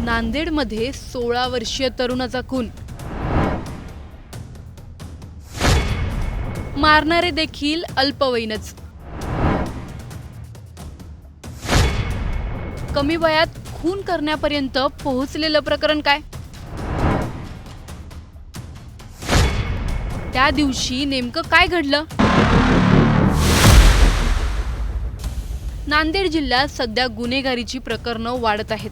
नांदेडमध्ये 16 वर्षीय तरुणाचा खून, मारणारे देखील अल्पवयीनच. कमी वयात खून करण्यापर्यंत पोहोचलेलं प्रकरण काय? त्या दिवशी नेमकं काय घडलं? नांदेड जिल्ह्यात सध्या गुन्हेगारीची प्रकरणं वाढत आहेत.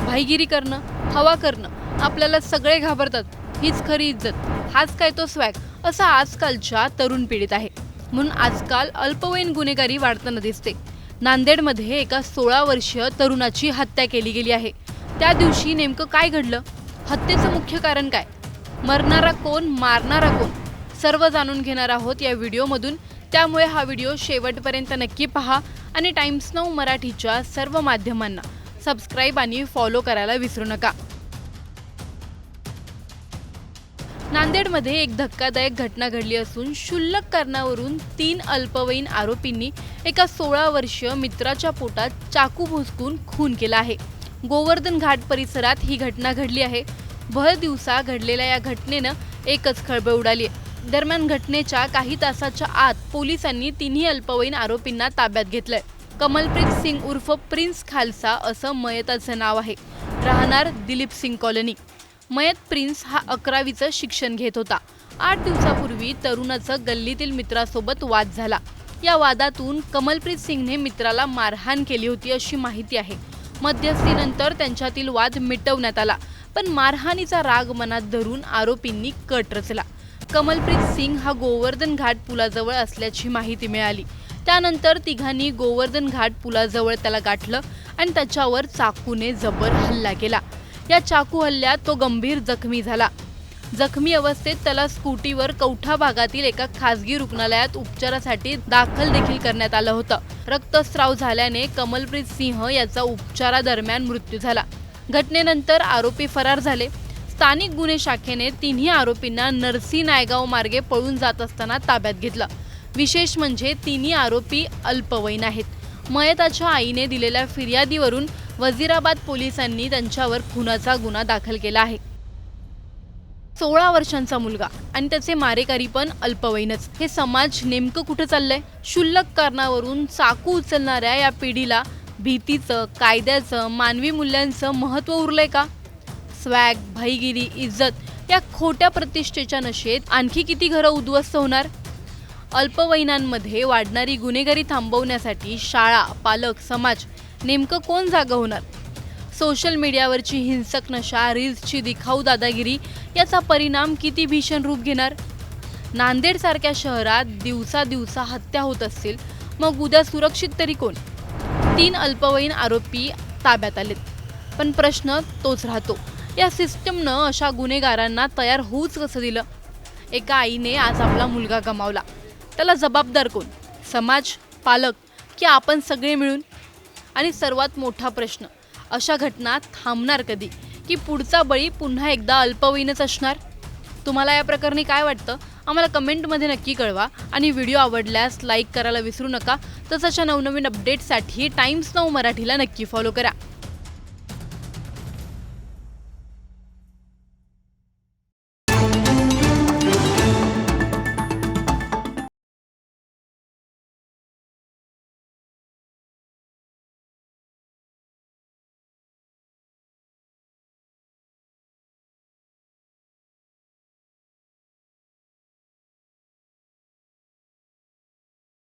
भाईगिरी करणं, हवा करणं, आपल्याला सगळे घाबरतात, हीच खरी इज्जत, हाच काय तो स्वॅग, असं आजकालच्या तरुण पिढीत आहे. म्हणून आजकाल अल्पवयीन गुन्हेगारी वाढताना दिसते. नांदेडमध्ये एका 16 वर्षीय तरुणाची हत्या केली गेली आहे. त्या दिवशी नेमकं काय घडलं? हत्येचं मुख्य कारण काय? मरणारा कोण, मारणारा कोण? सर्व जाणून घेणार आहोत या व्हिडिओमधून. त्यामुळे हा व्हिडिओ शेवटपर्यंत नक्की पहा आणि टाइम्स नाऊ मराठीच्या सर्व माध्यमांना सबस्क्राईब आणि फॉलो करायला विसरू नका. नांदेडमध्ये एक धक्कादायक घटना घडली असून क्षुल्लक कारणावरून 3 अल्पवयीन आरोपींनी एका 16 वर्षीय मित्राच्या पोटात चाकू भोसकून खून केला आहे. गोवर्धन घाट परिसरात ही घटना घडली आहे. भर दिवसा घडलेल्या या घटनेनं एकच खळबळ उडाली आहे. दरम्यान घटनेच्या काही तासाच्या आत पोलिसांनी 3 अल्पवयीन आरोपींना ताब्यात घेतलंय. कमलप्रीत सिंग उर्फ प्रिन्स खालसा असं मयताचं नाव आहे. राहणार दिलीप सिंग कॉलनी. मयत प्रिन्स हा 11वीचं शिक्षण घेत होता. 8 दिवसापूर्वी तरुणाचं गल्लीतील मित्रासोबत वाद झाला. या वादातून कमलप्रीत सिंगने मित्राला मारहाण केली होती अशी माहिती आहे. मध्यस्थीनंतर त्यांच्यातील वाद मिटवण्यात आला, पण मारहाणीचा राग मनात धरून आरोपींनी कट रचला. कमलप्रीत सिंग हा गोवर्धन घाट पुलाजवळ असल्याची माहिती मिळाली. त्यानंतर तिघांनी गोवर्धन घाट पुलाजवळ त्याला गाठलं आणि त्याच्यावर चाकूने जबर हल्ला केला. या चाकू हल्ल्यात तो गंभीर जखमी झाला. जखमी अवस्थेत त्याला स्कूटीवर कौठा भागातील एका खासगी रुग्णालयात उपचारासाठी दाखल देखील करण्यात आलं होतं. रक्तस्राव झाल्याने कमलप्रीत सिंह याचा उपचारादरम्यान मृत्यू झाला. घटनेनंतर आरोपी फरार झाले. स्थानिक गुन्हे शाखेने 3 आरोपींना नरसी नायगाव मार्गे पळून जात असताना ताब्यात घेतलं. विशेष म्हणजे 3 आरोपी अल्पवयीन आहेत. मयताच्या आईने दिलेल्या फिर्यादीवरून वजीराबाद पोलिसांनी त्यांच्यावर खुनाचा गुन्हा दाखल केला आहे. 16 वर्षांचा मुलगा आणि त्याचे मारेकरी पण अल्पवयीनच. हे समाज नेमकं कुठं चाललंय? क्षुल्लक कारणावरून चाकू उचलणाऱ्या या पिढीला भीतीचं, कायद्याचं, मानवी मूल्यांचं महत्त्व उरलंय का? स्वॅग, भाईगिरी, इज्जत या खोट्या प्रतिष्ठेच्या नशेत आणखी किती घरं उद्ध्वस्त होणार? अल्पवयीनांमध्ये वाढणारी गुन्हेगारी थांबवण्यासाठी शाळा, पालक, समाज नेमकं कोण जागा होणार? सोशल मीडियावरची हिंसक नशा, रील्सची दिखाऊ दादागिरी याचा परिणाम किती भीषण रूप घेणार? नांदेडसारख्या शहरात दिवसा हत्या होत असतील, मग उद्या सुरक्षित तरी कोण? 3 अल्पवयीन आरोपी ताब्यात आलेत, पण प्रश्न तोच राहतो, या सिस्टमनं अशा गुन्हेगारांना तयार होऊच कसं दिलं? एका आईने आज आपला मुलगा गमावला. त्याला जबाबदार कोण? समाज, पालक की आपण सगळे मिळून? आणि सर्वात मोठा प्रश्न, अशा घटना थांबणार कधी? की पुढचा बळी पुन्हा एकदा अल्पवयीनच असणार? तुम्हाला या प्रकरणी काय वाटतं? आम्हाला कमेंटमध्ये नक्की कळवा आणि व्हिडिओ आवडल्यास लाईक करायला विसरू नका. तसंच नवनवीन अपडेट्ससाठी टाइम्स नाऊ मराठीला नक्की फॉलो करा.